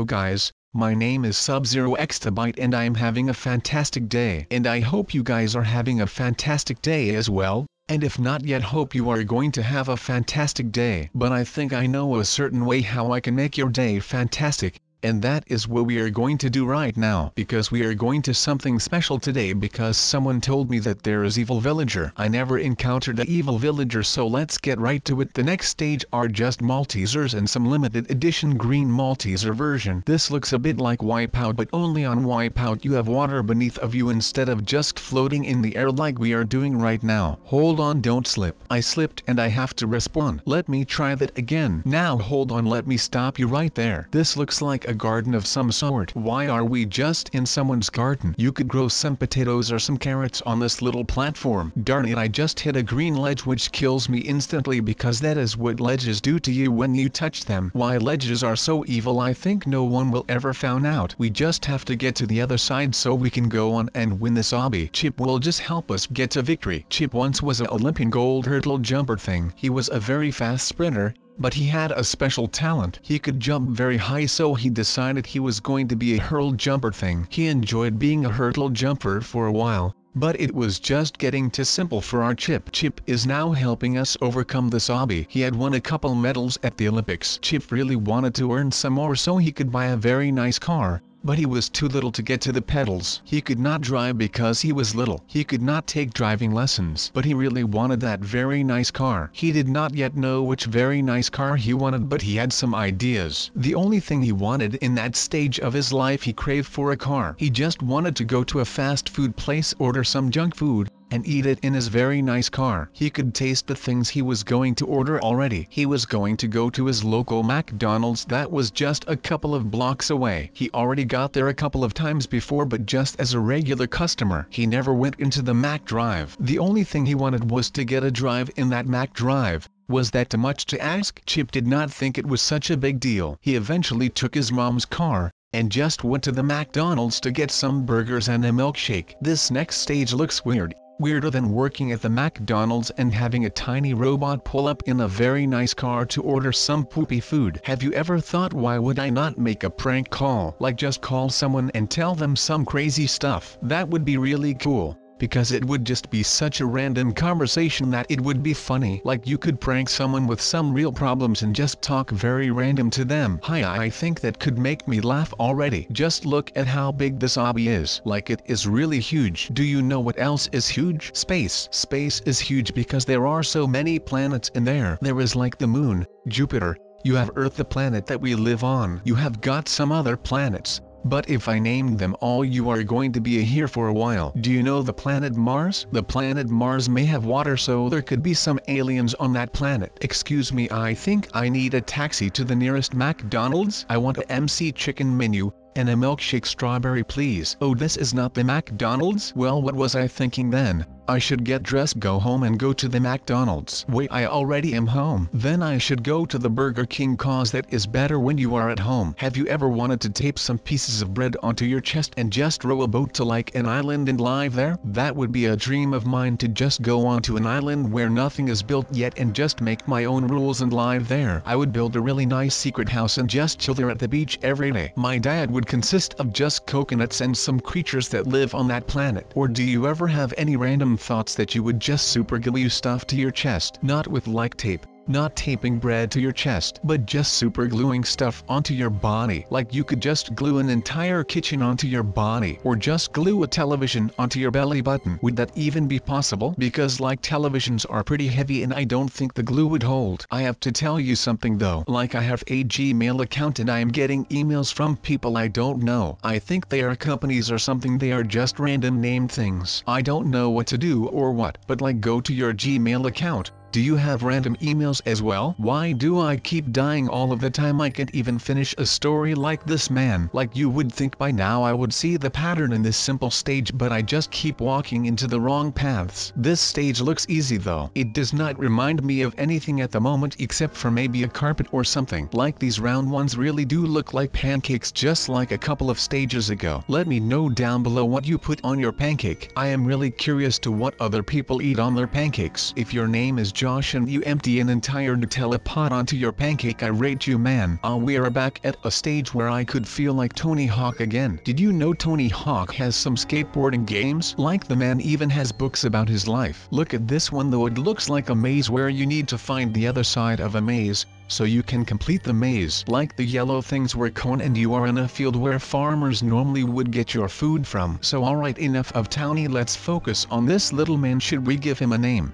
guys, my name is Sub-Zero Exabyte and I am having a fantastic day. And I hope you guys are having a fantastic day as well, and if not yet hope you are going to have a fantastic day. But I think I know a certain way how I can make your day fantastic. And that is what we are going to do right now, because we are going to something special today, because someone told me that there is evil villager. I never encountered an evil villager, so let's get right to it. The next stage are just Maltesers and some limited edition green Malteser version. This looks a bit like Wipeout, but only on Wipeout you have water beneath of you instead of just floating in the air like we are doing right now. Hold on, don't slip. I slipped and I have to respawn. Let me try that again. Now hold on, let me stop you right there. This looks like a garden of some sort. Why are we just in someone's garden? You could grow some potatoes or some carrots on this little platform. Darn it, I just hit a green ledge which kills me instantly, because that is what ledges do to you when you touch them. Why ledges are so evil, I think no one will ever find out. We just have to get to the other side so we can go on and win this obby. Chip will just help us get to victory. Chip once was an Olympian gold hurdle jumper thing. He was a very fast sprinter, but he had a special talent. He could jump very high, so he decided he was going to be a hurdle jumper thing. He enjoyed being a hurdle jumper for a while, but it was just getting too simple for our Chip. Chip is now helping us overcome this obby. He had won a couple medals at the Olympics. Chip really wanted to earn some more so he could buy a very nice car, but he was too little to get to the pedals. He could not drive because he was little. He could not take driving lessons, but he really wanted that very nice car. He did not yet know which very nice car he wanted, but he had some ideas. The only thing he wanted in that stage of his life, he craved for a car. He just wanted to go to a fast food place, order some junk food, and eat it in his very nice car. He could taste the things he was going to order already. He was going to go to his local McDonald's that was just a couple of blocks away. He already got there a couple of times before, but just as a regular customer. He never went into the Mac drive. The only thing he wanted was to get a drive in that Mac drive. Was that too much to ask? Chip did not think it was such a big deal. He eventually took his mom's car and just went to the McDonald's to get some burgers and a milkshake. This next stage looks weird. Weirder than working at the McDonald's and having a tiny robot pull up in a very nice car to order some poopy food. Have you ever thought, why would I not make a prank call? Like just call someone and tell them some crazy stuff. That would be really cool, because it would just be such a random conversation that it would be funny. Like you could prank someone with some real problems and just talk very random to them. Hi, I think that could make me laugh already. Just look at how big this obby is. Like, it is really huge. Do you know what else is huge? Space. Space is huge because there are so many planets in there. There is like the moon, Jupiter, you have Earth, the planet that we live on. You have got some other planets, but if I named them all, you are going to be here for a while. Do you know the planet Mars? The planet Mars may have water, so there could be some aliens on that planet. Excuse me, I think I need a taxi to the nearest McDonald's. I want a MC chicken menu and a milkshake strawberry, please. Oh, this is not the McDonald's? Well, what was I thinking then? I should get dressed, go home and go to the McDonald's. Wait, I already am home. Then I should go to the Burger King, cause that is better when you are at home. Have you ever wanted to tape some pieces of bread onto your chest and just row a boat to like an island and live there? That would be a dream of mine, to just go onto an island where nothing is built yet and just make my own rules and live there. I would build a really nice secret house and just chill there at the beach every day. My diet would consist of just coconuts and some creatures that live on that planet. Or do you ever have any random thoughts that you would just super glue stuff to your chest? Not with like tape, not taping bread to your chest, but just super gluing stuff onto your body. Like you could just glue an entire kitchen onto your body, or just glue a television onto your belly button. Would that even be possible? Because like televisions are pretty heavy and I don't think the glue would hold. I have to tell you something though. Like I have a Gmail account and I am getting emails from people I don't know. I think they are companies or something. They are just random named things. I don't know what to do or what, but like go to your Gmail account. Do you have random emails as well? Why do I keep dying all of the time? I can't even finish a story like this, man. Like you would think by now I would see the pattern in this simple stage, but I just keep walking into the wrong paths. This stage looks easy though. It does not remind me of anything at the moment except for maybe a carpet or something. Like these round ones really do look like pancakes, just like a couple of stages ago. Let me know down below what you put on your pancake. I am really curious to what other people eat on their pancakes. If your name is Josh and you empty an entire Nutella pot onto your pancake. I rate you, man. We are back at a stage where I could feel like Tony Hawk again. Did you know Tony Hawk has some skateboarding games? Like the man even has books about his life. Look at this one though, it looks like a maze where you need to find the other side of a maze, so you can complete the maze. Like the yellow things were cone and you are in a field where farmers normally would get your food from. So alright, enough of Towny, let's focus on this little man. Should we give him a name?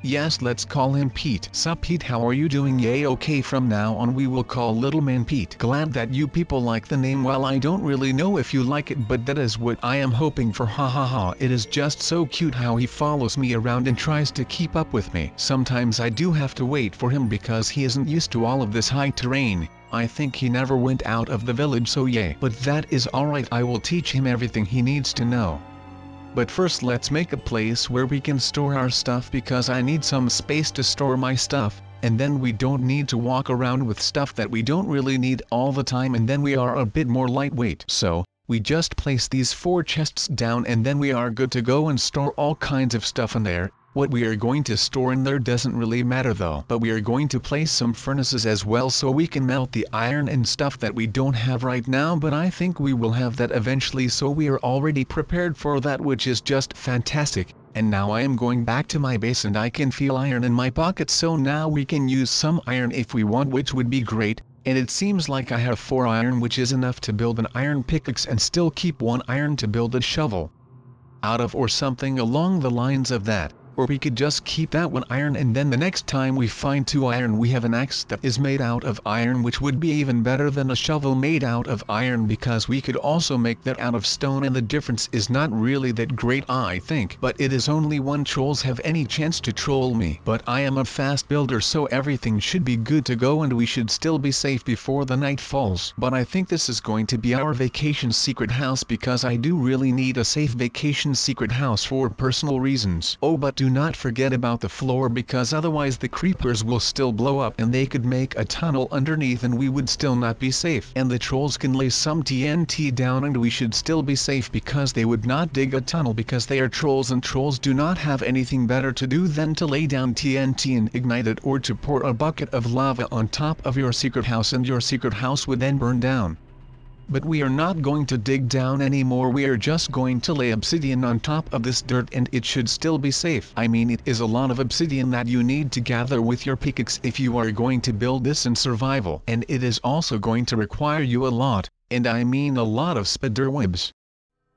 Yes, let's call him Pete. Sup Pete, how are you doing? Yay, okay, from now on we will call little man Pete. Glad that you people like the name. Well, I don't really know if you like it, but that is what I am hoping for. Ha ha ha. It is just so cute how he follows me around and tries to keep up with me. Sometimes I do have to wait for him because he isn't used to all of this high terrain. I think he never went out of the village, so yay. But that is alright, I will teach him everything he needs to know. But first let's make a place where we can store our stuff because I need some space to store my stuff, and then we don't need to walk around with stuff that we don't really need all the time, and then we are a bit more lightweight. So, we just place these 4 chests down and then we are good to go and store all kinds of stuff in there. What we are going to store in there doesn't really matter though, but we are going to place some furnaces as well so we can melt the iron and stuff that we don't have right now, but I think we will have that eventually, so we are already prepared for that, which is just fantastic. And now I am going back to my base and I can feel iron in my pocket, so now we can use some iron if we want, which would be great. And it seems like I have 4 iron, which is enough to build an iron pickaxe and still keep 1 iron to build a shovel out of, or something along the lines of that. Or we could just keep that 1 iron and then the next time we find 2 iron we have an axe that is made out of iron, which would be even better than a shovel made out of iron, because we could also make that out of stone, and the difference is not really that great I think, but it is only 1 trolls have any chance to troll me. But I am a fast builder, so everything should be good to go and we should still be safe before the night falls. But I think this is going to be our vacation secret house because I do really need a safe vacation secret house for personal reasons. Oh, but do not forget about the floor because otherwise the creepers will still blow up and they could make a tunnel underneath and we would still not be safe. And the trolls can lay some TNT down and we should still be safe because they would not dig a tunnel because they are trolls, and trolls do not have anything better to do than to lay down TNT and ignite it, or to pour a bucket of lava on top of your secret house and your secret house would then burn down. But we are not going to dig down anymore, we are just going to lay obsidian on top of this dirt and it should still be safe. I mean, it is a lot of obsidian that you need to gather with your pickaxe if you are going to build this in survival. And it is also going to require you a lot, and I mean a lot of spiderwebs.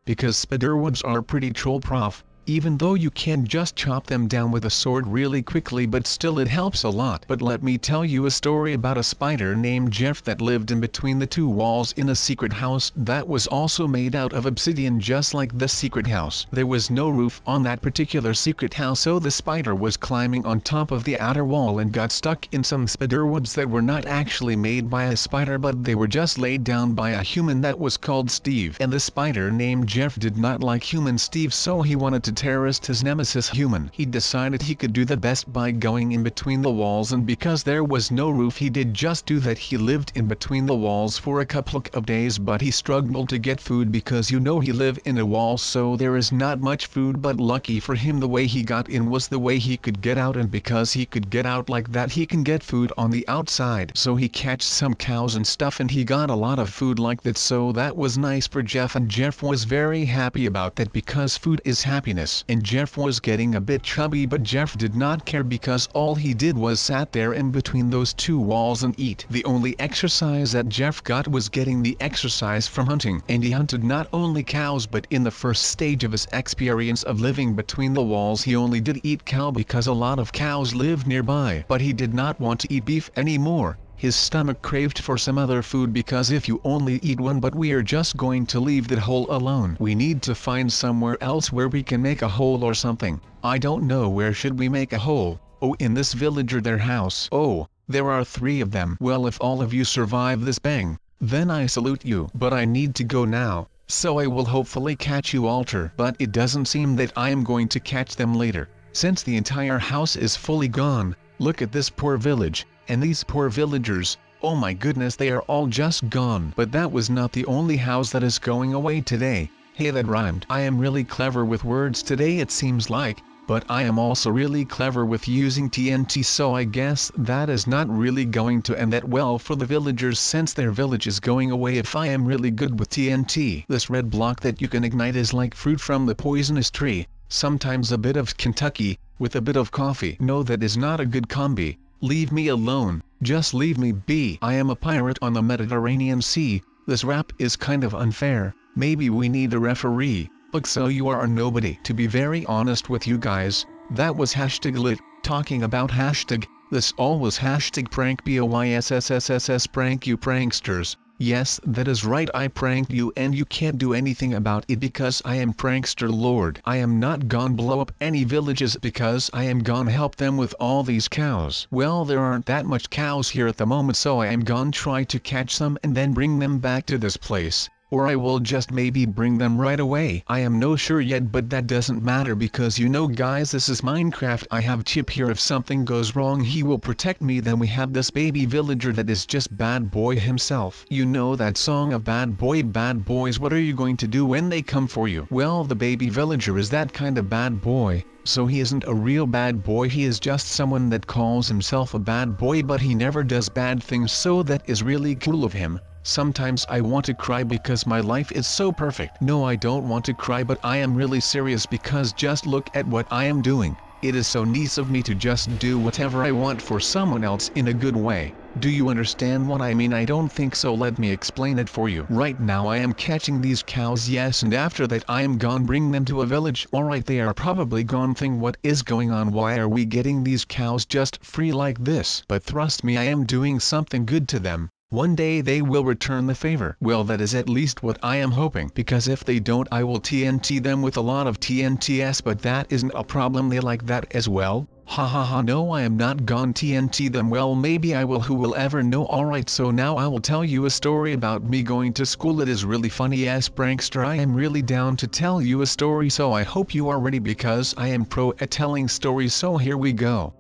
Because spiderwebs are pretty troll proof, even though you can just chop them down with a sword really quickly, but still it helps a lot. But let me tell you a story about a spider named Jeff that lived in between the 2 walls in a secret house that was also made out of obsidian, just like the secret house. There was no roof on that particular secret house, so the spider was climbing on top of the outer wall and got stuck in some spiderwebs that were not actually made by a spider, but they were just laid down by a human that was called Steve. And the spider named Jeff did not like human Steve, so he wanted to terrorist his nemesis human. He decided he could do the best by going in between the walls, and because there was no roof he did just do that. He lived in between the walls for a couple of days, but he struggled to get food because you know he lived in a wall, so there is not much food. But lucky for him, the way he got in was the way he could get out, and because he could get out like that he can get food on the outside. So he catched some cows and stuff and he got a lot of food like that, so that was nice for Jeff, and Jeff was very happy about that because food is happiness. And Jeff was getting a bit chubby, but Jeff did not care because all he did was sat there in between those 2 walls and eat. The only exercise that Jeff got was getting the exercise from hunting, and he hunted not only cows, but in the first stage of his experience of living between the walls he only did eat cow because a lot of cows lived nearby. But he did not want to eat beef anymore. His stomach craved for some other food because if you only eat one, but we are just going to leave that hole alone. We need to find somewhere else where we can make a hole or something. I don't know, where should we make a hole? Oh, in this village or their house. Oh, there are 3 of them. Well, if all of you survive this bang, then I salute you. But I need to go now, so I will hopefully catch you later. But it doesn't seem that I am going to catch them later, since the entire house is fully gone. Look at this poor village. And these poor villagers, oh my goodness, they are all just gone. But that was not the only house that is going away today. Hey, that rhymed. I am really clever with words today, it seems like. but I am also really clever with using TNT, so I guess that is not really going to end that well for the villagers since their village is going away if I am really good with TNT. This red block that you can ignite is like fruit from the poisonous tree, sometimes a bit of Kentucky, with a bit of coffee. No, that is not a good combi. Leave me alone, just leave me be. I am a pirate on the Mediterranean Sea. This rap is kind of unfair, maybe we need a referee. Look, so you are a nobody. To be very honest with you guys, that was hashtag lit, talking about hashtag, this all was hashtag prank boyssss prank you pranksters. Yes, that is right, I pranked you and you can't do anything about it because I am prankster lord. I am not gonna blow up any villages because I am gonna help them with all these cows. Well, there aren't that much cows here at the moment, so I am gonna try to catch some and then bring them back to this place. Or I will just maybe bring them right away. I am no sure yet, but that doesn't matter because you know guys, this is Minecraft. I have Chip here. If something goes wrong he will protect me. Then we have this baby villager that is just bad boy himself. You know that song of bad boy, bad boys, what are you going to do when they come for you? Well, the baby villager is that kind of bad boy. So he isn't a real bad boy, he is just someone that calls himself a bad boy, but he never does bad things, so that is really cool of him. Sometimes I want to cry because my life is so perfect. No, I don't want to cry, but I am really serious because just look at what I am doing. It is so nice of me to just do whatever I want for someone else in a good way. Do you understand what I mean? I don't think so. Let me explain it for you. Right now I am catching these cows, yes, and after that I am gonna bring them to a village. Alright, they are probably gonna think what is going on, why are we getting these cows just free like this? But trust me, I am doing something good to them. One day they will return the favor. Well, that is at least what I am hoping, because if they don't I will TNT them with a lot of TNTs, but that isn't a problem, they like that as well. Ha ha ha, no, I am not gonna TNT them. Well, maybe I will, who will ever know. Alright, so now I will tell you a story about me going to school. It is really funny, yes prankster, I am really down to tell you a story, so I hope you are ready because I am pro at telling stories, so here we go.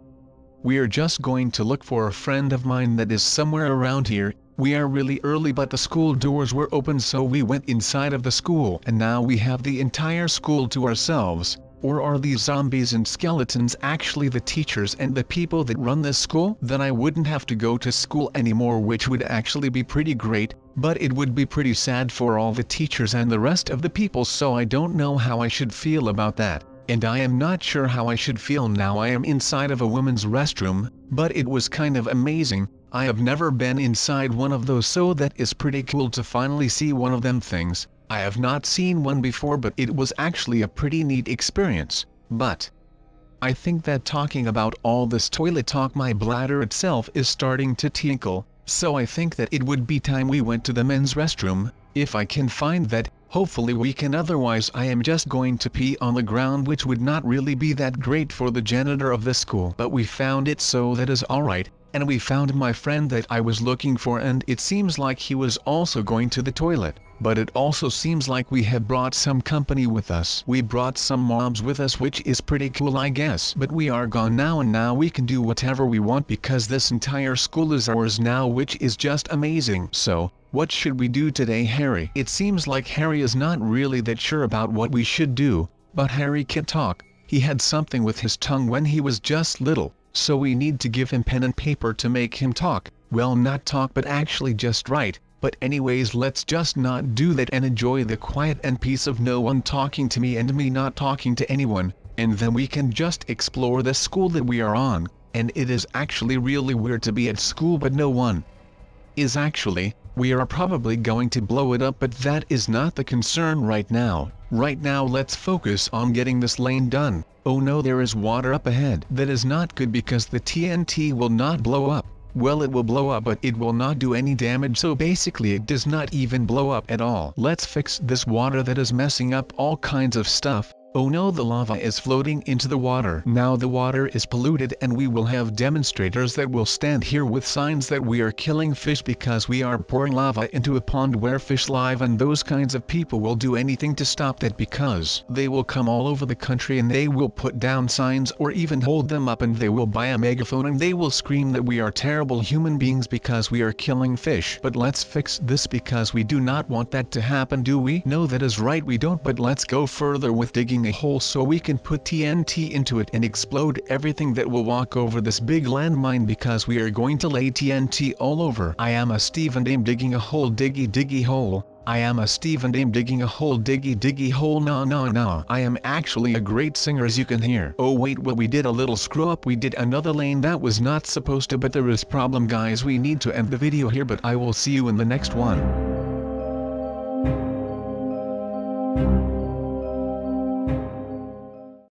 We are just going to look for a friend of mine that is somewhere around here. We are really early, but the school doors were open, so we went inside of the school, and now we have the entire school to ourselves. Or are these zombies and skeletons actually the teachers and the people that run this school? Then I wouldn't have to go to school anymore, which would actually be pretty great, but it would be pretty sad for all the teachers and the rest of the people, so I don't know how I should feel about that. And I am not sure how I should feel now. I am inside of a women's restroom, but it was kind of amazing. I have never been inside one of those, so that is pretty cool to finally see one of them things. I have not seen one before, but it was actually a pretty neat experience. But I think that talking about all this toilet talk, my bladder itself is starting to tinkle, so I think that it would be time we went to the men's restroom, if I can find that. Hopefully we can, otherwise I am just going to pee on the ground, which would not really be that great for the janitor of the school. But we found it, so that is alright, and we found my friend that I was looking for, and it seems like he was also going to the toilet. But it also seems like we have brought some company with us. We brought some mobs with us, which is pretty cool, I guess. But we are gone now, and now we can do whatever we want because this entire school is ours now, which is just amazing. So, what should we do today, Harry? It seems like Harry is not really that sure about what we should do, but Harry can talk. He had something with his tongue when he was just little, so we need to give him pen and paper to make him talk. Well, not talk, but actually just write. But anyways, let's just not do that and enjoy the quiet and peace of no one talking to me and me not talking to anyone, and then we can just explore the school that we are on. And it is actually really weird to be at school but no one is actually. We are probably going to blow it up, but that is not the concern right now. Right now let's focus on getting this lane done. Oh no, there is water up ahead. That is not good because the TNT will not blow up. Well, it will blow up, but it will not do any damage, so basically it does not even blow up at all. Let's fix this water that is messing up all kinds of stuff. Oh no, the lava is floating into the water. Now the water is polluted, and we will have demonstrators that will stand here with signs that we are killing fish because we are pouring lava into a pond where fish live, and those kinds of people will do anything to stop that because they will come all over the country and they will put down signs or even hold them up, and they will buy a megaphone and they will scream that we are terrible human beings because we are killing fish. But let's fix this because we do not want that to happen, do we? No, that is right, we don't, but let's go further with digging digging a hole so we can put TNT into it and explode everything that will walk over this big landmine because we are going to lay TNT all over. I am a Steve and I'm digging a hole, diggy diggy hole. I am a Steve and I'm digging a hole, diggy diggy hole, nah nah nah. I am actually a great singer, as you can hear. Oh wait, well, we did a little screw up. We did another lane that was not supposed to, but there is problem, guys. We need to end the video here, but I will see you in the next one.